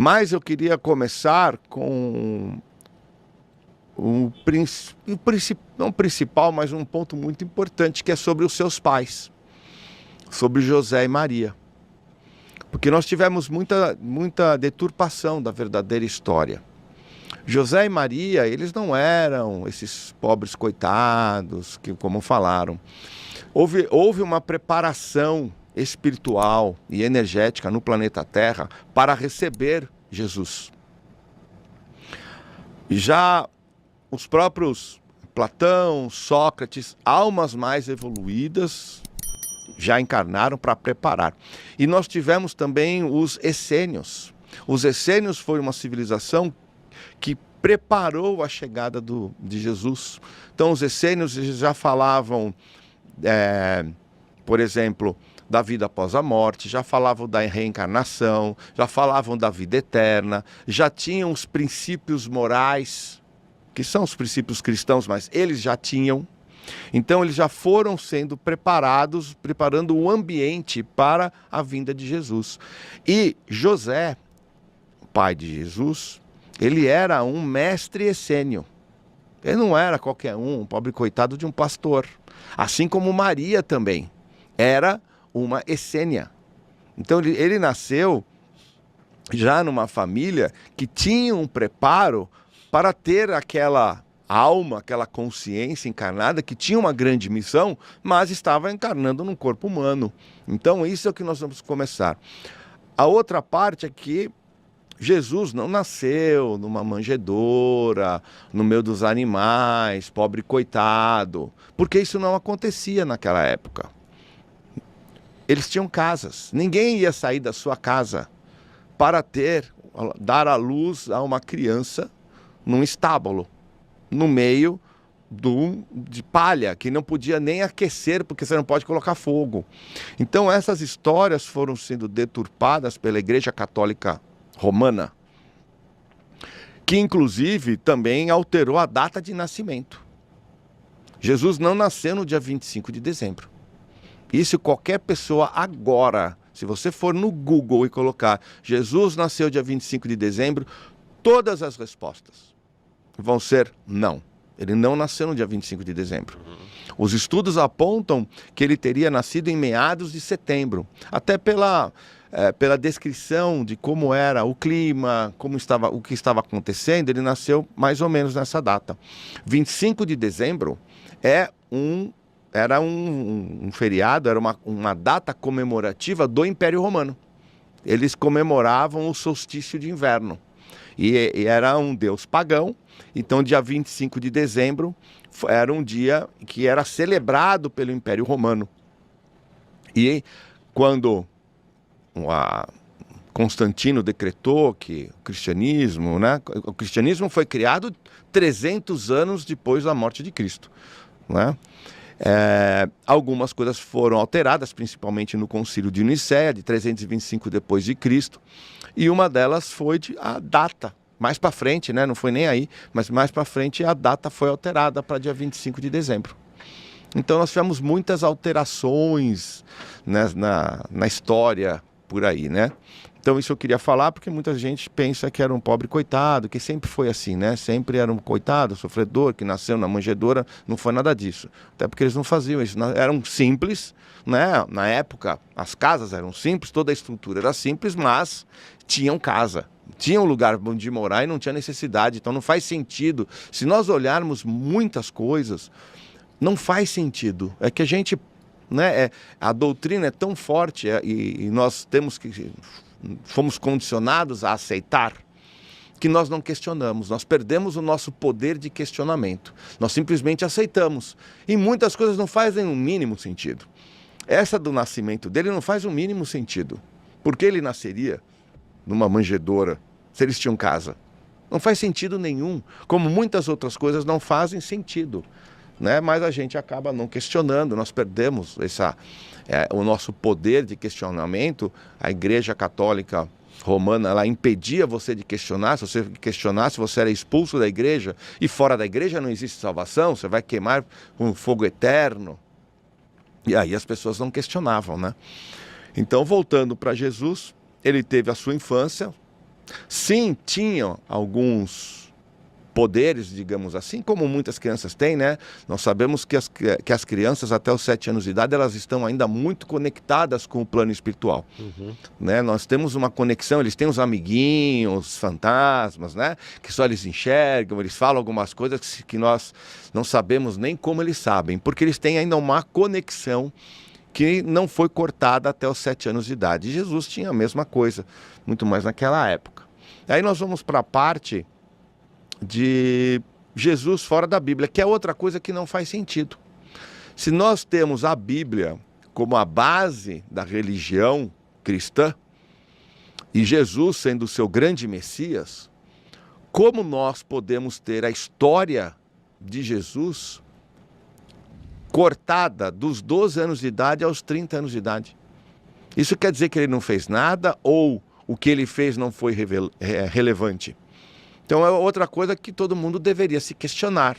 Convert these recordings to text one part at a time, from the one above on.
Mas eu queria começar com não o principal, mas um ponto muito importante, que é sobre os seus pais, sobre José e Maria. Porque nós tivemos muita deturpação da verdadeira história. José e Maria, eles não eram esses pobres coitados, que, como falaram. Houve uma preparação espiritual e energética no planeta Terra para receber Jesus. Já os próprios Platão, Sócrates, almas mais evoluídas, já encarnaram para preparar. E nós tivemos também os essênios. Os essênios foi uma civilização que preparou a chegada de Jesus. Então os essênios já falavam, por exemplo, da vida após a morte, já falavam da reencarnação, já falavam da vida eterna, já tinham os princípios morais, que são os princípios cristãos, mas eles já tinham. Então eles já foram sendo preparados, preparando o ambiente para a vinda de Jesus. E José, pai de Jesus, ele era um mestre essênio. Ele não era qualquer um pobre coitado de um pastor. Assim como Maria também era uma essênia. Então ele nasceu já numa família que tinha um preparo para ter aquela alma, aquela consciência encarnada, que tinha uma grande missão, mas estava encarnando num corpo humano. Então isso é o que nós vamos começar. A outra parte é que Jesus não nasceu numa manjedoura, no meio dos animais, pobre coitado, porque isso não acontecia naquela época. Eles tinham casas, ninguém ia sair da sua casa para dar à luz a uma criança num estábulo, no meio de palha, que não podia nem aquecer, porque você não pode colocar fogo. Então essas histórias foram sendo deturpadas pela Igreja Católica Romana, que inclusive também alterou a data de nascimento. Jesus não nasceu no dia 25 de dezembro. Isso qualquer pessoa agora, se você for no Google e colocar Jesus nasceu dia 25 de dezembro, todas as respostas vão ser não. Ele não nasceu no dia 25 de dezembro. Os estudos apontam que ele teria nascido em meados de setembro, até pela descrição de como era o clima, o que estava acontecendo. Ele nasceu mais ou menos nessa data. 25 de dezembro era um feriado, era uma data comemorativa do Império Romano. Eles comemoravam o solstício de inverno. E era um deus pagão, então dia 25 de dezembro era um dia que era celebrado pelo Império Romano. E quando Constantino decretou que o cristianismo foi criado 300 anos depois da morte de Cristo, né? Algumas coisas foram alteradas, principalmente no Concílio de Nicéia, de 325 depois de Cristo, e uma delas foi a data, mais para frente, né? Não foi nem aí, mas mais para frente a data foi alterada para dia 25 de dezembro. Então nós tivemos muitas alterações, né, na história por aí, né? Então isso eu queria falar porque muita gente pensa que era um pobre coitado, que sempre foi assim, né? Sempre era um coitado, sofredor, que nasceu na manjedoura. Não foi nada disso. Até porque eles não faziam isso. Eram simples, né? Na época as casas eram simples, toda a estrutura era simples, mas tinham casa. Tinha um lugar onde morar e não tinha necessidade. Então não faz sentido. Se nós olharmos muitas coisas, não faz sentido. É que a gente, né? A doutrina é tão forte e nós fomos condicionados a aceitar, que nós não questionamos, nós perdemos o nosso poder de questionamento, nós simplesmente aceitamos, e muitas coisas não fazem o mínimo sentido. Essa do nascimento dele não faz o mínimo sentido, porque ele nasceria numa manjedoura, se eles tinham casa, não faz sentido nenhum, como muitas outras coisas não fazem sentido, né? Mas a gente acaba não questionando, nós perdemos o nosso poder de questionamento. A Igreja Católica Romana, ela impedia você de questionar. Se você questionasse, você era expulso da igreja, e fora da igreja não existe salvação, você vai queimar com fogo eterno. E aí as pessoas não questionavam, né? Então, voltando para Jesus, ele teve a sua infância Sim, tinham alguns poderes, digamos assim, como muitas crianças têm, né? Nós sabemos que as crianças até os 7 anos de idade, elas estão ainda muito conectadas com o plano espiritual, né? Nós temos uma conexão, eles têm os amiguinhos, fantasmas, né? Que só eles enxergam, eles falam algumas coisas que nós não sabemos nem como eles sabem, porque eles têm ainda uma conexão que não foi cortada até os 7 anos de idade. E Jesus tinha a mesma coisa, muito mais naquela época. Aí nós vamos para a parte de Jesus fora da Bíblia, que é outra coisa que não faz sentido. Se nós temos a Bíblia como a base da religião cristã, e Jesus sendo o seu grande Messias, como nós podemos ter a história de Jesus cortada dos 12 anos de idade aos 30 anos de idade? Isso quer dizer que ele não fez nada ou o que ele fez não foi relevante? Então é outra coisa que todo mundo deveria se questionar,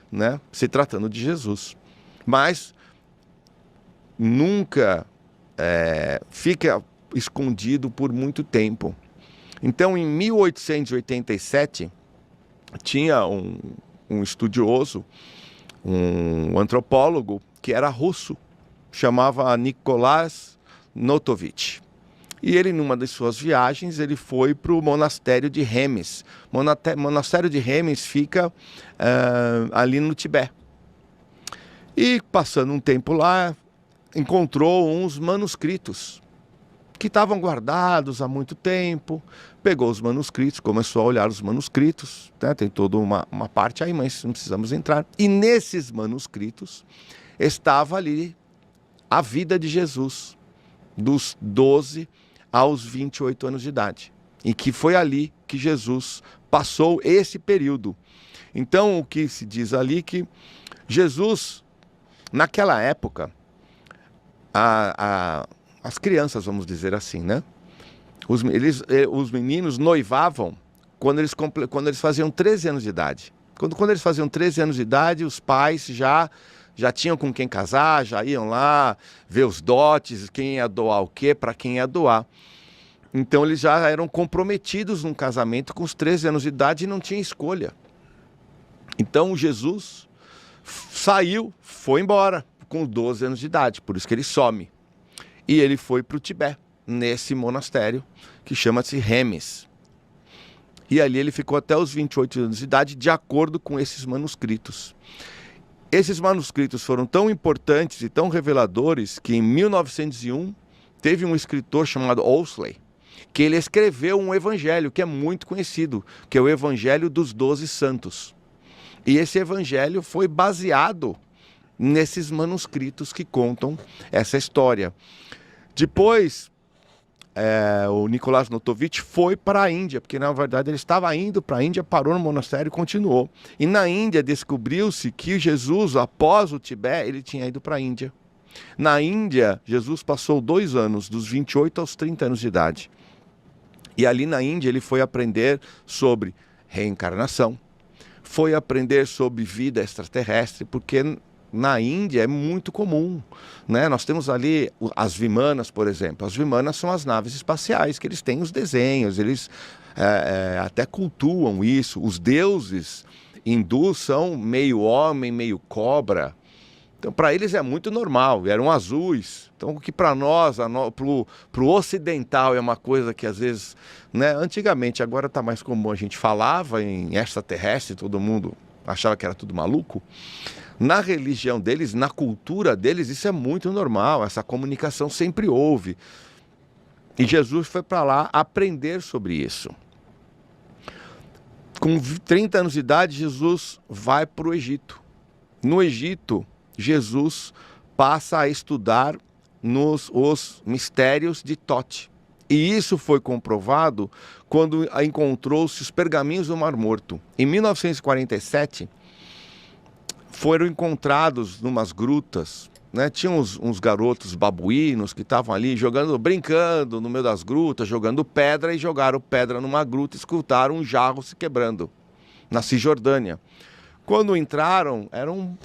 né? Se tratando de Jesus. Mas nunca fica escondido por muito tempo. Então em 1887 tinha um estudioso, um antropólogo que era russo, chamava Nikolai Notovitch. E ele, numa das suas viagens, ele foi para o monastério de Remes. Monastério de Remes fica ali no Tibete. E, passando um tempo lá, encontrou uns manuscritos que estavam guardados há muito tempo. Pegou os manuscritos, começou a olhar os manuscritos, né? Tem toda uma parte aí, mas não precisamos entrar. E nesses manuscritos estava ali a vida de Jesus, dos 12 aos 28 anos de idade. E que foi ali que Jesus passou esse período. Então, o que se diz ali que Jesus, naquela época, as crianças, vamos dizer assim, né? Os meninos noivavam quando eles faziam 13 anos de idade. Quando eles faziam 13 anos de idade, os pais já tinham com quem casar, já iam lá ver os dotes, quem ia doar o quê, para quem ia doar. Então eles já eram comprometidos num casamento com os 13 anos de idade e não tinha escolha. Então Jesus saiu, foi embora com 12 anos de idade, por isso que ele some. E ele foi para o Tibete, nesse monastério que chama-se Remes. E ali ele ficou até os 28 anos de idade, de acordo com esses manuscritos. Esses manuscritos foram tão importantes e tão reveladores que em 1901 teve um escritor chamado Ousley, que ele escreveu um evangelho que é muito conhecido, que é o Evangelho dos 12 Santos. E esse evangelho foi baseado nesses manuscritos que contam essa história. Depois, o Nikolai Notovitch foi para a Índia, porque na verdade ele estava indo para a Índia, parou no monastério e continuou. E na Índia descobriu-se que Jesus, após o Tibete, ele tinha ido para a Índia. Na Índia, Jesus passou 2 anos, dos 28 aos 30 anos de idade. E ali na Índia ele foi aprender sobre reencarnação, foi aprender sobre vida extraterrestre, porque na Índia é muito comum, né? Nós temos ali as Vimanas, por exemplo. As Vimanas são as naves espaciais, que eles têm os desenhos, eles até cultuam isso. Os deuses hindus são meio homem, meio cobra. Então, para eles é muito normal, eram azuis. Então, o que para nós, para o ocidental, é uma coisa que às vezes, né, antigamente, agora está mais comum, a gente falava em extraterrestre, todo mundo achava que era tudo maluco. Na religião deles, na cultura deles, isso é muito normal, essa comunicação sempre houve. E Jesus foi para lá aprender sobre isso. Com 30 anos de idade, Jesus vai para o Egito. No Egito, Jesus passa a estudar os mistérios de Thoth. E isso foi comprovado quando encontrou-se os pergaminhos do Mar Morto. Em 1947, foram encontrados numas grutas, né? Tinham uns garotos babuínos que estavam ali brincando no meio das grutas, jogando pedra, e jogaram pedra numa gruta e escutaram um jarro se quebrando, na Cisjordânia. Quando entraram,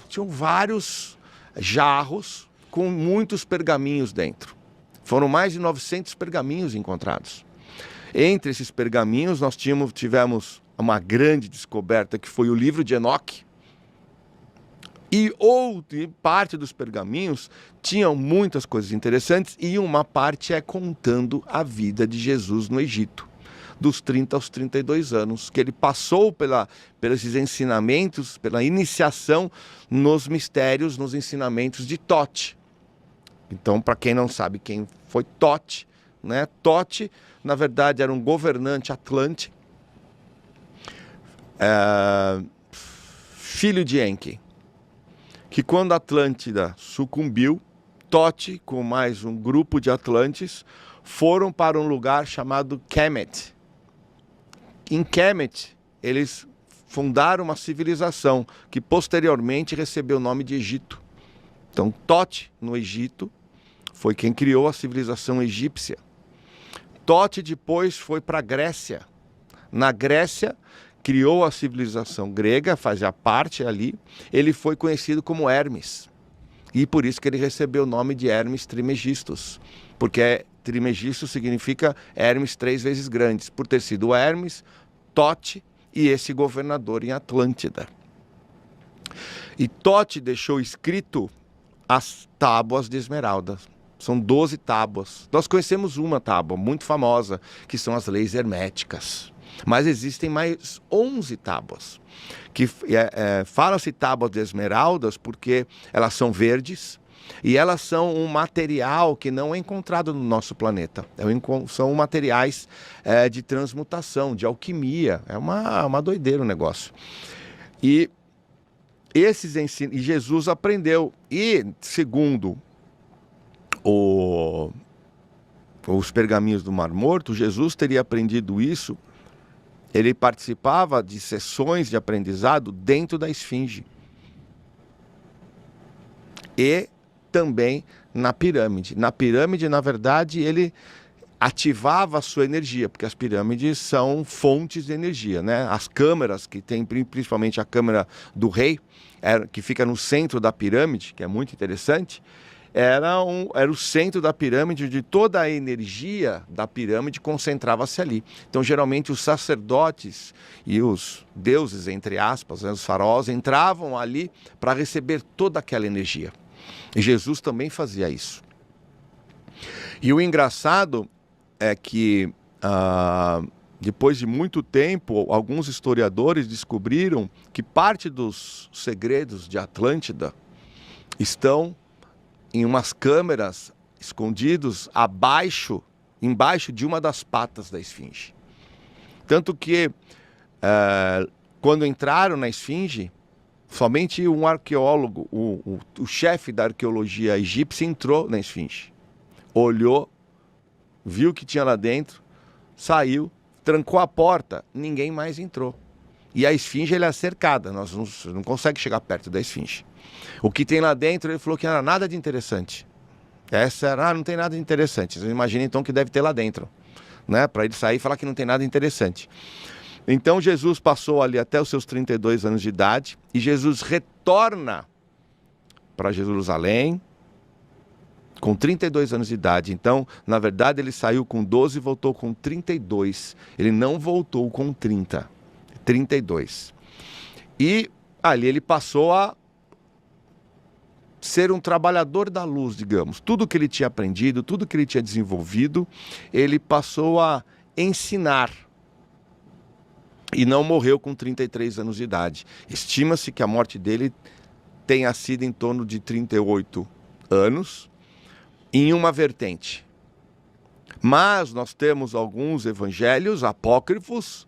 tinham vários jarros com muitos pergaminhos dentro. Foram mais de 900 pergaminhos encontrados. Entre esses pergaminhos, nós tivemos uma grande descoberta, que foi o livro de Enoque. E parte dos pergaminhos tinham muitas coisas interessantes, e uma parte é contando a vida de Jesus no Egito, dos 30 aos 32 anos, que ele passou pelos ensinamentos, pela iniciação nos mistérios, nos ensinamentos de Tote. Então, para quem não sabe quem foi Tote, né? Tote, na verdade, era um governante atlante, filho de Enki, que quando a Atlântida sucumbiu, Tote, com mais um grupo de atlantes, foram para um lugar chamado Kemet. Em Kemet, eles fundaram uma civilização que posteriormente recebeu o nome de Egito. Então, Tote, no Egito, foi quem criou a civilização egípcia. Tote depois foi para a Grécia. Na Grécia, criou a civilização grega, fazia parte ali. Ele foi conhecido como Hermes. E por isso que ele recebeu o nome de Hermes Trismegistus. Porque Trismegistus significa Hermes 3 vezes grandes. Por ter sido Hermes, Tote e esse governador em Atlântida. E Tote deixou escrito as tábuas de esmeralda. São 12 tábuas. Nós conhecemos uma tábua muito famosa, que são as leis herméticas. Mas existem mais 11 tábuas. Que fala-se tábuas de esmeraldas porque elas são verdes e elas são um material que não é encontrado no nosso planeta. São materiais de transmutação, de alquimia. É uma doideira o negócio. E Jesus aprendeu. E segundo os pergaminhos do Mar Morto, Jesus teria aprendido isso. Ele participava de sessões de aprendizado dentro da esfinge. E também na pirâmide. Na pirâmide, na verdade, ele ativava a sua energia, porque as pirâmides são fontes de energia, né? As câmeras, que tem principalmente a câmera do rei, que fica no centro da pirâmide, que é muito interessante, era o centro da pirâmide, de toda a energia da pirâmide concentrava-se ali. Então, geralmente, os sacerdotes e os deuses, entre aspas, né, os faraós, entravam ali para receber toda aquela energia. E Jesus também fazia isso. E o engraçado é que, depois de muito tempo, alguns historiadores descobriram que parte dos segredos de Atlântida estão em umas câmeras escondidos embaixo de uma das patas da esfinge. Tanto que, quando entraram na esfinge, somente um arqueólogo, o chefe da arqueologia egípcia, entrou na esfinge. Olhou, viu o que tinha lá dentro, saiu, trancou a porta, ninguém mais entrou. E a esfinge ela é cercada, nós não consegue chegar perto da esfinge. O que tem lá dentro, ele falou que não era nada de interessante. Não tem nada de interessante. Você imagina então que deve ter lá dentro, né? Para ele sair e falar que não tem nada interessante. Então Jesus passou ali até os seus 32 anos de idade, e Jesus retorna para Jerusalém com 32 anos de idade. Então, na verdade, ele saiu com 12 e voltou com 32. Ele não voltou com 30, 32. E ali ele passou a ser um trabalhador da luz, digamos. Tudo que ele tinha aprendido, tudo que ele tinha desenvolvido, ele passou a ensinar. E não morreu com 33 anos de idade. Estima-se que a morte dele tenha sido em torno de 38 anos, em uma vertente. Mas nós temos alguns evangelhos apócrifos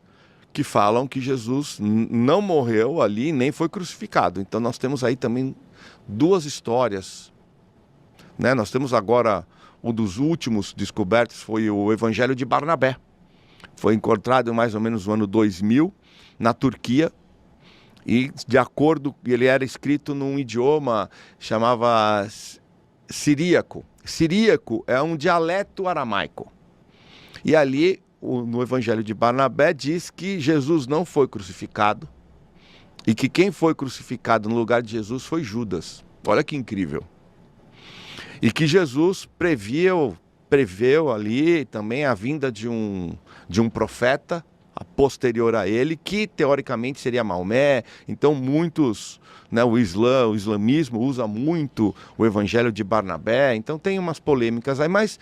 que falam que Jesus não morreu ali, nem foi crucificado. Então nós temos aí também duas histórias, né? Nós temos agora, um dos últimos descobertos foi o Evangelho de Barnabé. Foi encontrado mais ou menos no ano 2000, na Turquia, e de acordo, ele era escrito num idioma chamava siríaco. Siríaco é um dialeto aramaico. E ali, no Evangelho de Barnabé, diz que Jesus não foi crucificado, e que quem foi crucificado no lugar de Jesus foi Judas. Olha que incrível. E que Jesus preveu ali também a vinda de um profeta a posterior a ele, que teoricamente seria Maomé. Então muitos, né, o islamismo usa muito o evangelho de Barnabé, então tem umas polêmicas aí, mas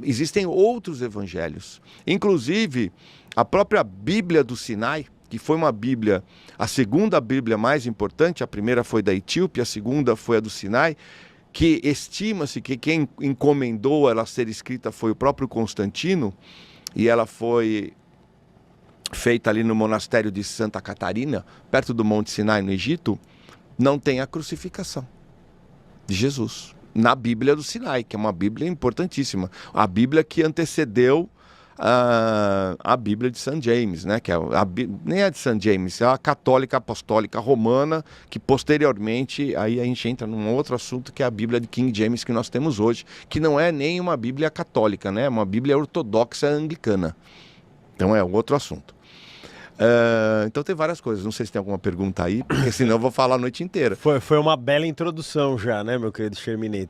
existem outros evangelhos. Inclusive, a própria Bíblia do Sinai, que foi uma Bíblia, a segunda Bíblia mais importante, a primeira foi da Etíope, a segunda foi a do Sinai, que estima-se que quem encomendou ela ser escrita foi o próprio Constantino, e ela foi feita ali no monastério de Santa Catarina, perto do Monte Sinai, no Egito. Não tem a crucificação de Jesus na Bíblia do Sinai, que é uma Bíblia importantíssima, a Bíblia que antecedeu a Bíblia de St. James, né? Que é nem a de St. James, é a católica apostólica romana, que posteriormente, aí a gente entra num outro assunto, que é a Bíblia de King James que nós temos hoje, que não é nem uma Bíblia católica, né? É uma Bíblia ortodoxa anglicana. Então é outro assunto. Então tem várias coisas, não sei se tem alguma pergunta aí, porque senão eu vou falar a noite inteira. Foi uma bela introdução já, né, meu querido Sherminator?